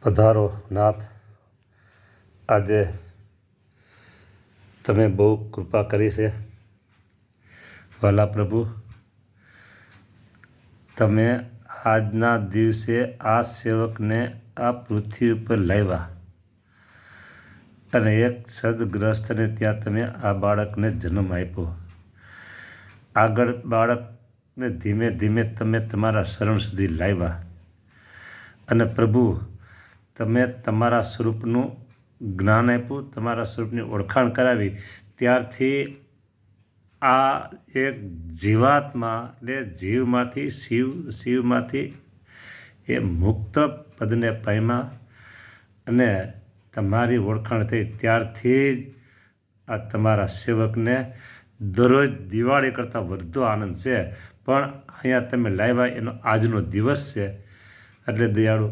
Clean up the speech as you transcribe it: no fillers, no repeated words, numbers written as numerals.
પધારો નાથ, આજે તમે બહુ કૃપા કરી છે વાલા પ્રભુ. તમે આજના દિવસે આ સેવકને આ પૃથ્વી ઉપર લાવ્યા અને એક સદગ્રસ્તને ત્યાં તમે આ બાળકને જન્મ આપ્યો. આગળ બાળકને ધીમે ધીમે તમે તમારા શરણ સુધી લાવ્યા અને પ્રભુ તમે તમારા સ્વરૂપનું જ્ઞાન આપ્યું, તમારા સ્વરૂપની ઓળખાણ કરાવી. ત્યારથી આ એક જીવાત્મા એટલે જીવમાંથી શિવમાંથી એ મુક્ત પદને પામ્યા અને તમારી ઓળખાણ થઈ. ત્યારથી જ આ તમારા સેવકને દરરોજ દિવાળી કરતાં વધુ આનંદ છે. પણ અહીંયા તમે લાવ્યા એનો આજનો દિવસ છે. એટલે દયાળુ